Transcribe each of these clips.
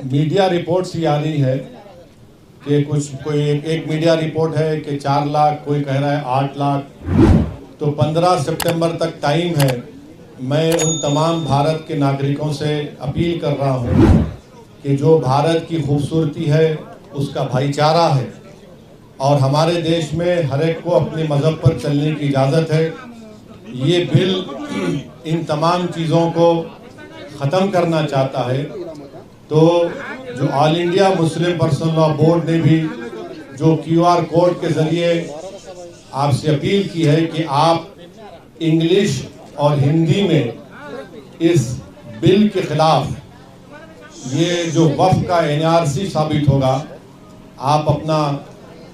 Media reports ये आ रही है कि कोई एक मीडिया रिपोर्ट है कि 4 लाख, कोई कह रहा है 8 लाख। तो 15 सितंबर तक टाइम है। मैं उन तमाम भारत के नागरिकों से अपील कर रहा हूँ कि जो भारत की खूबसूरती है उसका भाईचारा है और हमारे देश में हर एक को अपने मज़हब पर चलने की इजाज़त है। ये बिल इन तमाम चीज़ों को ख़त्म करना चाहता है। तो जो all India Muslim personal law board ने भी जो QR कोड के ज़रिए आपसे अपील की है कि आप इंग्लिश और हिंदी में इस बिल के ख़िलाफ़, ये जो वफ़ का NRC साबित होगा, आप अपना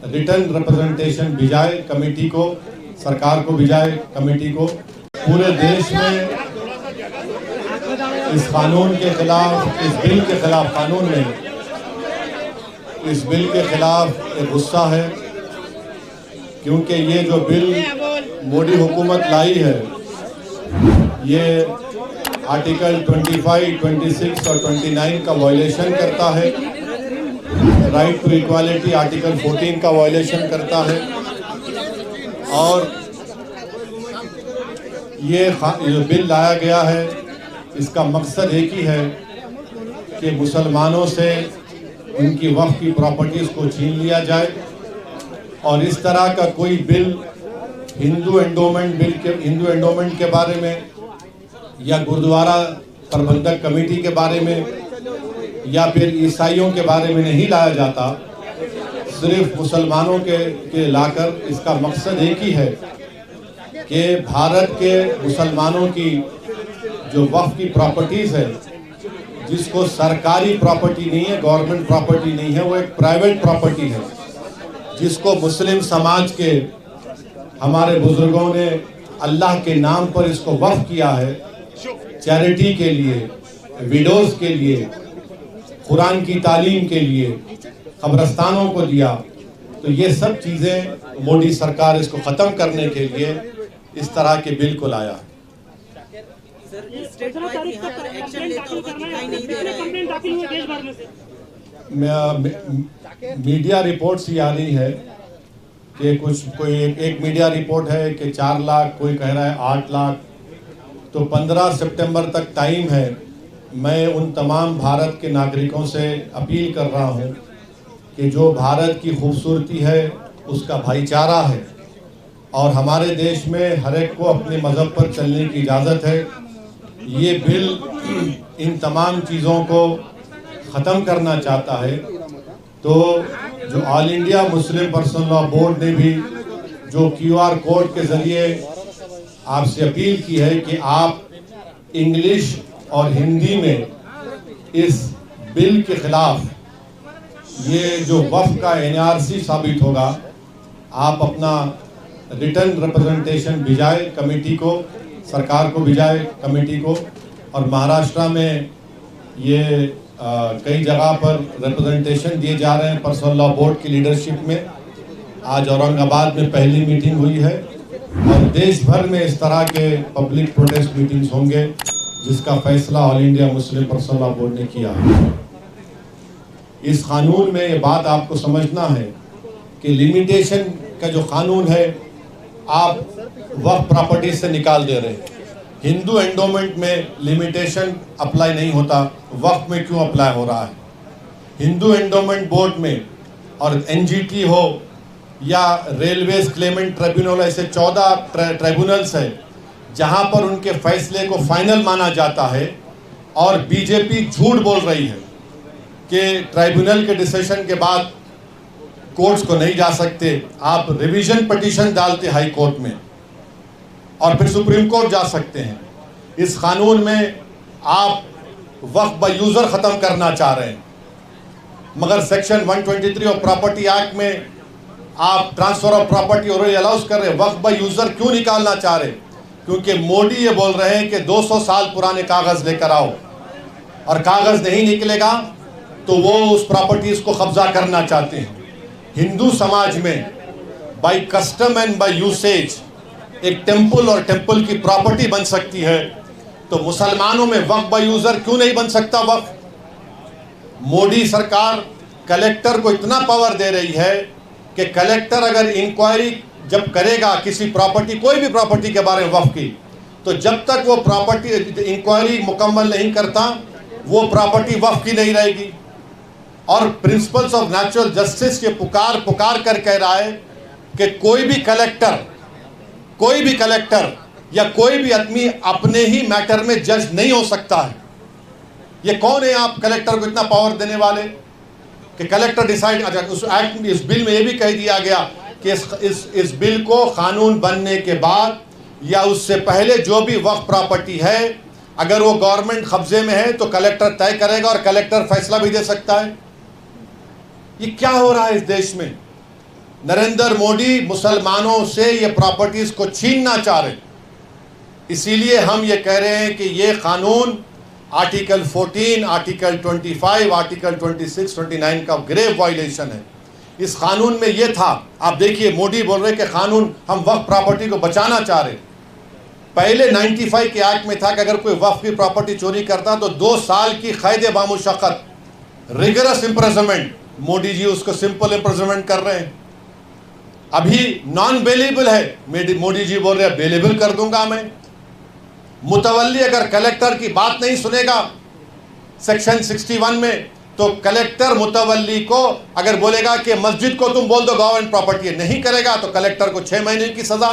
रिटर्न रिप्रेजेंटेशन भिजाए कमेटी को, सरकार को भिजाए कमेटी को। पूरे देश में इस कानून के खिलाफ, इस बिल के खिलाफ, कानून में इस बिल के खिलाफ एक गुस्सा है, क्योंकि ये जो बिल मोदी हुकूमत लाई है ये आर्टिकल 25, 26 और 29 का वायलेशन करता है। राइट टू इक्वालिटी आर्टिकल 14 का वायलेशन करता है। और ये बिल लाया गया है, इसका मकसद एक ही है कि मुसलमानों से उनकी वक्फ की प्रॉपर्टीज़ को छीन लिया जाए। और इस तरह का कोई बिल हिंदू एंडोमेंट के बारे में या गुरुद्वारा प्रबंधक कमेटी के बारे में या फिर ईसाइयों के बारे में नहीं लाया जाता, सिर्फ मुसलमानों के लाकर। इसका मकसद एक ही है कि भारत के मुसलमानों की जो वक्फ की प्रॉपर्टीज़ है, जिसको सरकारी प्रॉपर्टी नहीं है, गवर्नमेंट प्रॉपर्टी नहीं है, वो एक प्राइवेट प्रॉपर्टी है, जिसको मुस्लिम समाज के हमारे बुजुर्गों ने अल्लाह के नाम पर इसको वक्फ किया है, चैरिटी के लिए, विडोज़ के लिए, कुरान की तालीम के लिए, कब्रस्तानों को दिया। तो ये सब चीज़ें मोदी सरकार इसको ख़त्म करने के लिए इस तरह के बिल को लाया। मीडिया रिपोर्ट्स ये आ रही है कि कोई एक मीडिया रिपोर्ट है कि 4 लाख, कोई कह रहा है 8 लाख। तो 15 सितंबर तक टाइम है। मैं उन तमाम भारत के नागरिकों से अपील कर रहा हूं कि जो भारत की खूबसूरती है उसका भाईचारा है और हमारे देश में हर एक को अपने मज़हब पर चलने की इजाज़त है। ये बिल इन तमाम चीज़ों को ख़त्म करना चाहता है। तो जो all India Muslim personal law board ने भी जो QR कोड के ज़रिए आपसे अपील की है कि आप इंग्लिश और हिंदी में इस बिल के ख़िलाफ़, ये जो वफ़ का NRC साबित होगा, आप अपना रिटर्न रिप्रेजेंटेशन भिजाए कमेटी को, सरकार को भिजाए कमेटी को। और महाराष्ट्र में ये कई जगह पर रिप्रेजेंटेशन दिए जा रहे हैं पर्सनल लॉ बोर्ड की लीडरशिप में। आज औरंगाबाद में पहली मीटिंग हुई है और देश भर में इस तरह के पब्लिक प्रोटेस्ट मीटिंग्स होंगे, जिसका फैसला all India Muslim personal law board ने किया है। इस कानून में ये बात आपको समझना है कि लिमिटेशन का जो कानून है, आप वक्फ प्रॉपर्टी से निकाल दे रहे हैं। हिंदू एंडोमेंट में लिमिटेशन अप्लाई नहीं होता, वक्फ में क्यों अप्लाई हो रहा है? हिंदू एंडोमेंट बोर्ड में और NGT हो या रेलवेज क्लेमेंट ट्रिब्यूनल, ऐसे 14 ट्रिब्यूनल्स हैं जहां पर उनके फैसले को फाइनल माना जाता है। और बीजेपी झूठ बोल रही है कि ट्राइब्यूनल के डिसीजन के बाद कोर्ट्स को नहीं जा सकते। आप रिवीजन पिटीशन डालते हाई कोर्ट में और फिर सुप्रीम कोर्ट जा सकते हैं। इस कानून में आप वक्फ बाय यूज़र ख़त्म करना चाह रहे हैं, मगर सेक्शन 123 ऑफ प्रॉपर्टी एक्ट में आप transfer of property already allows कर रहे हैं। वक्फ बाय यूज़र क्यों निकालना चाह रहे हैं? क्योंकि मोदी ये बोल रहे हैं कि 200 साल पुराने कागज़ लेकर आओ, और कागज़ नहीं निकलेगा तो वो उस प्रॉपर्टीज़ को कब्जा करना चाहते हैं। हिंदू समाज में by custom and by usage एक टेम्पल और टेम्पल की प्रॉपर्टी बन सकती है, तो मुसलमानों में वक्फ बाय यूजर क्यों नहीं बन सकता वक्फ? मोदी सरकार कलेक्टर को इतना पावर दे रही है कि कलेक्टर अगर इंक्वायरी जब करेगा किसी प्रॉपर्टी, कोई भी प्रॉपर्टी के बारे में वक्फ की, तो जब तक वो प्रॉपर्टी इंक्वायरी मुकम्मल नहीं करता, वो प्रॉपर्टी वक्फ की नहीं रहेगी। और प्रिंसिपल्स ऑफ नेचुरल जस्टिस ये पुकार कर कह रहा है कि कोई भी कलेक्टर या कोई भी आदमी अपने ही मैटर में जज नहीं हो सकता है। ये कौन है आप कलेक्टर को इतना पावर देने वाले कि कलेक्टर डिसाइड? अच्छा, उस एक्ट में, इस बिल में ये भी कह दिया गया कि इस बिल को कानून बनने के बाद या उससे पहले जो भी वक्फ प्रॉपर्टी है, अगर वो गवर्नमेंट कब्जे में है तो कलेक्टर तय करेगा और कलेक्टर फैसला भी दे सकता है। ये क्या हो रहा है इस देश में? नरेंद्र मोदी मुसलमानों से ये प्रॉपर्टीज को छीनना चाह रहे, इसीलिए हम ये कह रहे हैं कि ये कानून आर्टिकल 14, आर्टिकल 25, आर्टिकल 26, 29 का ग्रेव वायलेशन है। इस कानून में ये था, आप देखिए मोदी बोल रहे कि कानून हम वक्फ प्रॉपर्टी को बचाना चाह रहे। पहले 95 के एक्ट में था कि अगर कोई वक्फ की प्रॉपर्टी चोरी करता तो 2 साल की कैद बामुशक्कत, रिगरस इम्प्रिजनमेंट। मोदी जी उसको सिंपल इम्प्रिजनमेंट कर रहे हैं। अभी नॉन बेलेबल है, मोदी जी बोल रहे हैं बेलेबल कर दूंगा मैं। मुतवल्ली अगर कलेक्टर की बात नहीं सुनेगा सेक्शन 61 में, तो कलेक्टर मुतवल्ली को अगर बोलेगा कि मस्जिद को तुम बोल दो गवर्नमेंट प्रॉपर्टी है, नहीं करेगा तो कलेक्टर को 6 महीने की सजा।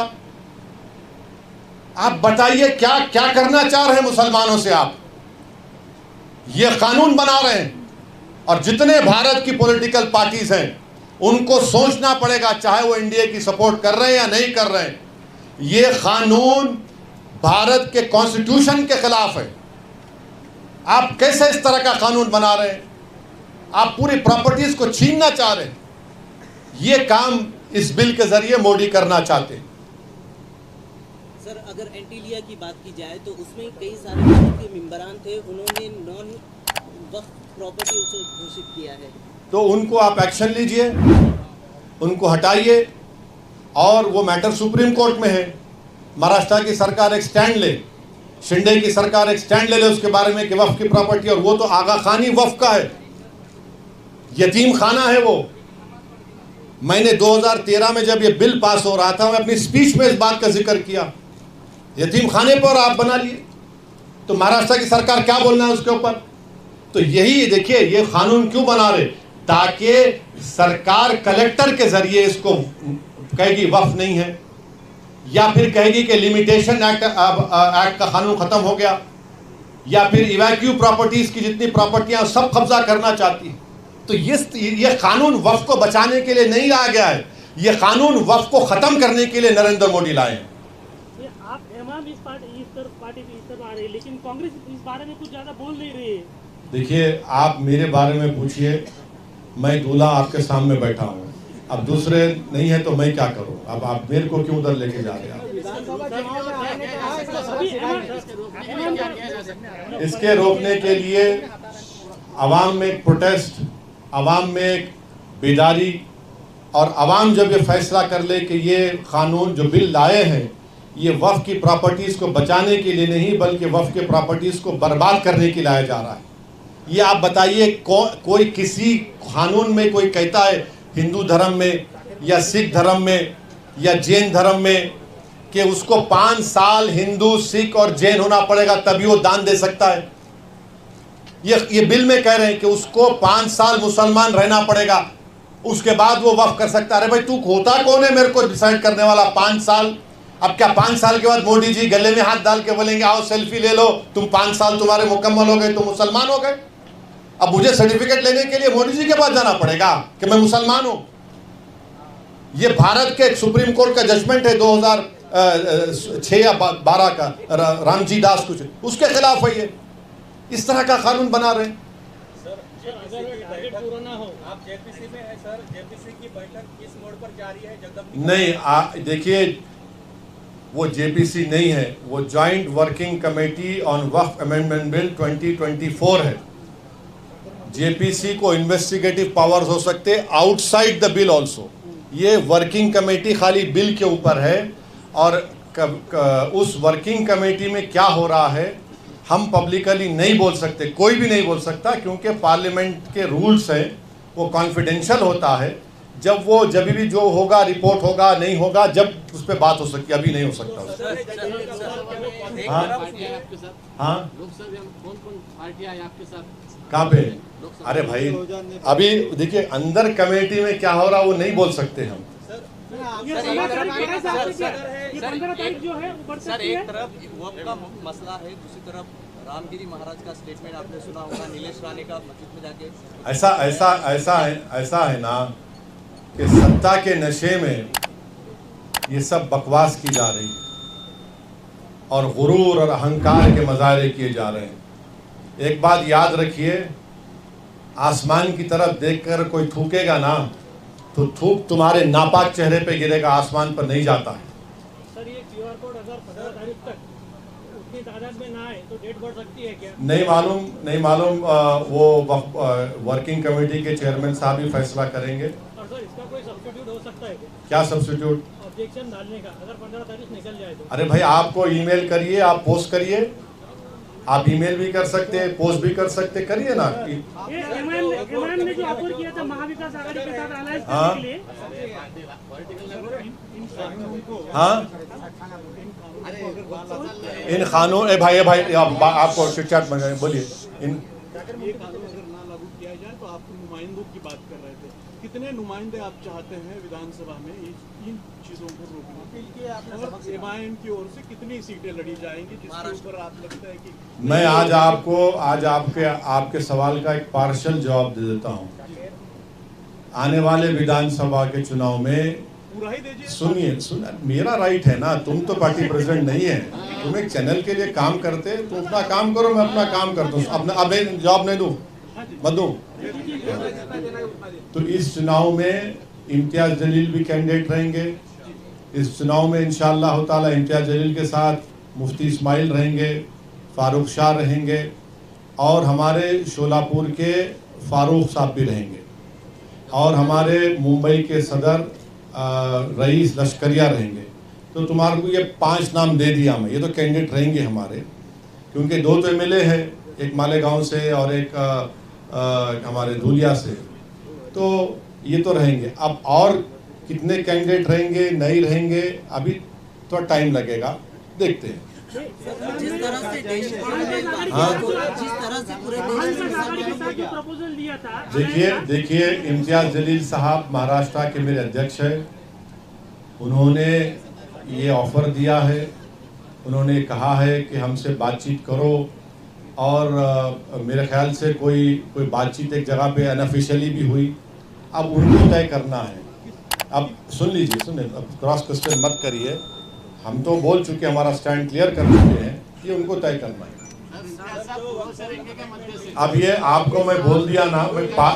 आप बताइए क्या क्या करना चाह रहे हैं मुसलमानों से? आप ये कानून बना रहे हैं। और जितने भारत की पॉलिटिकल पार्टीज हैं उनको सोचना पड़ेगा, चाहे वो इंडिया की सपोर्ट कर रहे हैं या नहीं कर रहे हैं, ये कानून भारत के कॉन्स्टिट्यूशन के खिलाफ है। आप कैसे इस तरह का कानून बना रहे हैं? आप पूरी प्रॉपर्टीज को छीनना चाह रहे हैं। ये काम इस बिल के जरिए मोदी करना चाहते हैं। सर, अगर एंटीलिया की बात की जाए तो उसमें कई सारे के मेंबरान थे, उन्होंने नॉन वक्फ प्रॉपर्टी उसे घोषित किया है, तो उनको आप एक्शन लीजिए, उनको हटाइए। और वो मैटर सुप्रीम कोर्ट में है। महाराष्ट्र की सरकार एक स्टैंड ले, शिंदे की सरकार एक स्टैंड ले उसके बारे में कि वक्फ की प्रॉपर्टी, और वो तो आगा खानी वक्फ का है, यतीम खाना है वो। मैंने 2013 में जब ये बिल पास हो रहा था, मैं अपनी स्पीच में इस बात का जिक्र किया, यतीम खाने पर आप बना लिए, तो महाराष्ट्र की सरकार क्या बोलना है उसके ऊपर? तो यही देखिए, ये कानून क्यों बना रहे, ताकि सरकार कलेक्टर के जरिए इसको कहेगी वक्फ नहीं है, या फिर कहेगी कि लिमिटेशन एक्ट का कानून खत्म हो गया, या फिर इवैक्यू प्रॉपर्टीज की जितनी प्रॉपर्टियां सब कब्जा करना चाहती है। तो ये कानून वक्फ को बचाने के लिए नहीं लाया गया है, ये कानून वक्फ को खत्म करने के लिए नरेंद्र मोदी लाए हैं। आप इमाम इस पार्टी पे इस तरफ आ रहे हैं, लेकिन कांग्रेस इस बारे में कुछ ज्यादा बोल नहीं रही है। देखिए, आप मेरे बारे में पूछिए, मैं दूल्हा आपके सामने बैठा हूँ, अब दूसरे नहीं है तो मैं क्या करूं? अब आप मेरे को क्यों उधर लेके जा रहे हैं? इसके रोकने के लिए अवाम में एक प्रोटेस्ट, अवाम में एक बेदारी, और अवाम जब ये फैसला कर ले कि ये कानून जो बिल लाए हैं ये वक्फ की प्रॉपर्टीज़ को बचाने के लिए नहीं बल्कि वक्फ के प्रॉपर्टीज़ को बर्बाद करने के लिए लाया जा रहा है, ये आप बताइए। कोई किसी कानून में कोई कहता है हिंदू धर्म में या सिख धर्म में या जैन धर्म में कि उसको 5 साल हिंदू, सिख और जैन होना पड़ेगा तभी वो दान दे सकता है? ये बिल में कह रहे हैं कि उसको 5 साल मुसलमान रहना पड़ेगा, उसके बाद वो वक्फ कर सकता है। अरे भाई, तू होता कौन है मेरे को डिसाइड करने वाला? 5 साल? अब क्या 5 साल के बाद मोदी जी गले में हाथ डाल के बोलेंगे आओ सेल्फी ले लो, तुम 5 साल तुम्हारे मुकम्मल हो गए, तुम मुसलमान हो गए? अब मुझे सर्टिफिकेट लेने के लिए मोदी जी के पास जाना पड़ेगा कि मैं मुसलमान हूं? ये भारत के सुप्रीम कोर्ट का जजमेंट है 2006 या 12 का, रामजी दास कुछ, उसके खिलाफ है ये। इस तरह का कानून बना रहे हैं। आप जेपीसी में है सर, जेपीसी की बैठक किस मोड़ पर जारी है? नहीं, देखिए, वो जेपीसी नहीं है, वो joint working committee on Waqf amendment bill 2024 है। जेपीसी को इन्वेस्टिगेटिव पावर्स हो सकते आउटसाइड द बिल ऑल्सो। ये वर्किंग कमेटी खाली बिल के ऊपर है, और उस वर्किंग कमेटी में क्या हो रहा है हम पब्लिकली नहीं बोल सकते, कोई भी नहीं बोल सकता, क्योंकि पार्लियामेंट के रूल्स हैं, वो कॉन्फिडेंशियल होता है। जब भी जो होगा रिपोर्ट होगा, नहीं होगा, जब उस पर बात हो सकती है, अभी नहीं हो सकता। हाँ हाँ, कौन पार्टियां आपके साथ? कहाँ पे? अरे भाई अभी देखिए अंदर कमेटी में क्या हो रहा वो नहीं बोल सकते हम। ये 15 तारीख जो है वो बढ़ सर, सकती है। एक तरफ वक्त का मसला है, दूसरी तरफ रामगिरी महाराज का स्टेटमेंट आपने सुना होगा, नीलेश राणे का मस्जिद में जाके। ऐसा है ना कि सत्ता के नशे में ये सब बकवास की जा रही है और गुरूर और अहंकार के मजारे किए जा रहे हैं। एक बात याद रखिए, आसमान की तरफ देखकर कोई थूकेगा ना तो थूक तुम्हारे नापाक चेहरे पे गिरेगा, आसमान पर नहीं जाता है। सर ये QR कोड अगर 15 तारीख तक उतनी तादाद में ना आए तो डेट बढ़ सकती है क्या? नहीं मालूम वो वर्किंग कमेटी के चेयरमैन साहब ही फैसला करेंगे। और सर इसका कोई सब्स्टिट्यूट हो सकता है क्या? क्या सब्स्टिट्यूट? ऑब्जेक्शन डालने का, अगर 15 तारीख निकल जाए तो। अरे भाई आपको ईमेल करिए, आप पोस्ट करिए, आप ईमेल भी कर सकते हैं, पोस्ट भी कर सकते, करिए ना। ये एमआईएम ने जो ऑफर किया था महाविकास आघाड़ी के साथ अलायंस हाँ। करने के लिए, हाँ इन कानून भाई आपको चिट-चैट में बोलिए। इन ये कानून अगर ना लागू किया जाए तो आप नुमाइंदों की बात कर रहे थे, कितने नुमाइंदे आप चाहते हैं विधानसभा में इन चीजों को रोकने के? और एमआईएम की ओर से कितनी सीटें लड़ी जाएंगी जिसके ऊपर आप लगता है कि? मैं आज आपके सवाल का एक पार्शल जवाब दे देता हूँ। आने वाले विधानसभा के चुनाव में पूरा ही दीजिए। सुनिए मेरा राइट है ना, तुम तो पार्टी प्रेसिडेंट नहीं है, तुम एक चैनल के लिए काम करते, तुम अपना काम करो, मैं अपना काम करता हूँ। अब जवाब नहीं दूँ, मत दूँ। तो इस चुनाव में इम्तियाज जलील भी कैंडिडेट रहेंगे। इस चुनाव में इंशाअल्लाह ताला इम्तियाज जलील के साथ मुफ्ती इस्माइल रहेंगे, फारूक शाह रहेंगे और हमारे शोलापुर के फारूक साहब भी रहेंगे और हमारे मुंबई के सदर रईस लश्करिया रहेंगे। तो तुम्हारे को ये 5 नाम दे दिया मैं, ये तो कैंडिडेट रहेंगे हमारे, क्योंकि 2 तो एमएलए हैं, एक मालेगांव से और एक हमारे धुलिया से, तो ये तो रहेंगे। अब और कितने कैंडिडेट रहेंगे नहीं रहेंगे अभी थोड़ा टाइम लगेगा, देखते हैं। जिस तरह से देश हाँ। जिस तरह से पूरे देश में आघाड़ी के साथ जो प्रपोजल दिया था, देखिए इम्तियाज जलील साहब महाराष्ट्र के मेरे अध्यक्ष हैं, उन्होंने ये ऑफर दिया है, उन्होंने कहा है कि हमसे बातचीत करो और मेरे ख्याल से कोई बातचीत एक जगह पे अनऑफिशियली भी हुई। अब उनको तय करना है। अब सुनिए, अब क्रॉस क्वेश्चन मत करिए, हम तो बोल चुके, हमारा स्टैंड क्लियर कर चुके हैं, ये उनको तय करना है। अब ये आपको मैं बोल दिया ना,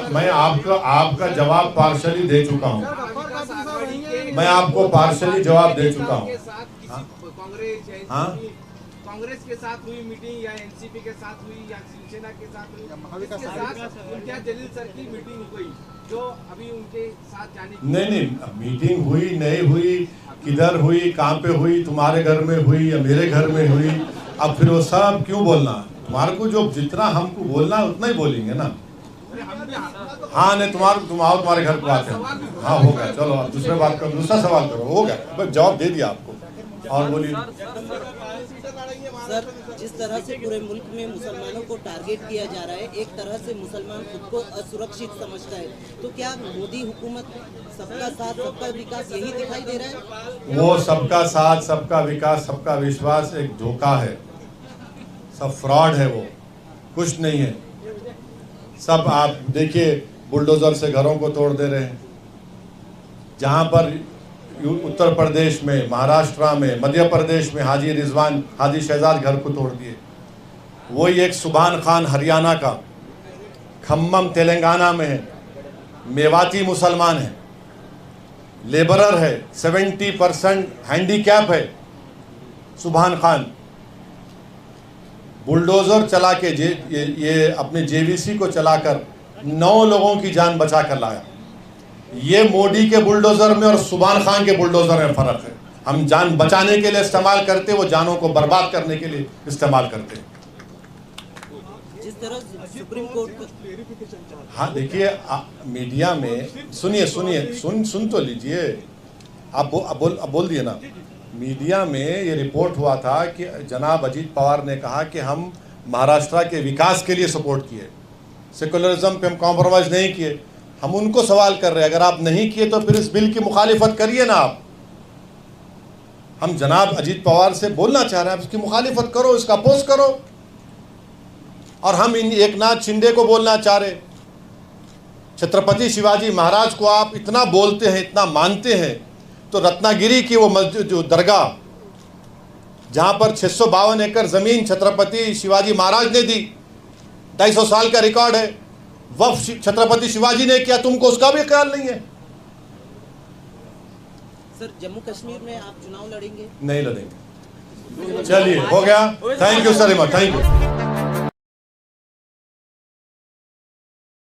मैं आपका जवाब पार्शली दे चुका हूँ, मैं आपको पार्शली जवाब दे चुका हूँ। हाँ कांग्रेस के साथ हुई मीटिंग या एनसीपी के साथ हुई या शिवसेना के साथ हुई, इसके साथ इम्तियाज जलील सर की मीटिंग हुई जो अभी उनके साथ जाने की? नहीं, मीटिंग हुई नहीं हुई, किधर हुई, कहाँ पे हुई, तुम्हारे घर में हुई या मेरे घर में हुई, अब फिर वो सब क्यों बोलना? तुम्हारे को जो जितना हमको बोलना है उतना ही बोलेंगे ना। हाँ नहीं, तुम्हारे घर को आते हैं। हाँ हो गया, चलो अब दूसरा सवाल करो, हो गया, बस जवाब दे दिया आपको। और बोलिए सर, जिस तरह से पूरे मुल्क में मुसलमानों को टारगेट किया जा रहा है, एक तरह से मुसलमान खुद को असुरक्षित समझता है, तो क्या मोदी हुकूमत सबका साथ सबका विकास यही दिखाई दे रहा है? वो सबका साथ सबका विकास सबका विश्वास एक धोखा है, सब फ्रॉड है, वो कुछ नहीं है। सब आप देखिए बुलडोजर से घरों को तोड़ दे रहे हैं। जहाँ पर उत्तर प्रदेश में, महाराष्ट्र में, मध्य प्रदेश में हाजी रिजवान, हाजी शहजाद घर को तोड़ दिए। वही एक सुभान खान हरियाणा का, खम्मम तेलंगाना में है, मेवाती मुसलमान है, लेबरर है, 70% हैंडीकैप है। सुभान खान बुलडोजर चला के ये अपने जेवीसी को चलाकर 9 लोगों की जान बचा कर लाया। ये मोदी के बुलडोजर में और सुभान खान के बुलडोजर में फर्क है। हम जान बचाने के लिए इस्तेमाल करते, वो जानों को बर्बाद करने के लिए इस्तेमाल करते हैं। जिस तरह सुप्रीम कोर्ट क्लेरिफिकेशन चाहते हाँ देखिए, मीडिया में सुन तो लीजिए, आप बोल दिए ना। मीडिया में ये रिपोर्ट हुआ था कि जनाब अजीत पवार ने कहा कि हम महाराष्ट्र के विकास के लिए सपोर्ट किए, सेकुलरिज्म पे हम कॉम्प्रोमाइज़ नहीं किए। हम उनको सवाल कर रहे हैं, अगर आप नहीं किए तो फिर इस बिल की मुखालिफत करिए ना आप। हम जनाब अजीत पवार से बोलना चाह रहे हैं, आप इसकी मुखालिफत करो, इसका अपोज करो। और हम इन एकनाथ शिंदे को बोलना चाह रहे, छत्रपति शिवाजी महाराज को आप इतना बोलते हैं, इतना मानते हैं, तो रत्नागिरी की वो मस्जिद, जो दरगाह जहाँ पर 652 एकड़ ज़मीन छत्रपति शिवाजी महाराज ने दी, 250 साल का रिकॉर्ड है, वक्फ छत्रपति शिवाजी ने किया, तुमको उसका भी ख्याल नहीं है। सर, जम्मू कश्मीर में आप चुनाव लड़ेंगे? नहीं लड़ेंगे। चलिए, हो गया। Thank you sir, thank you.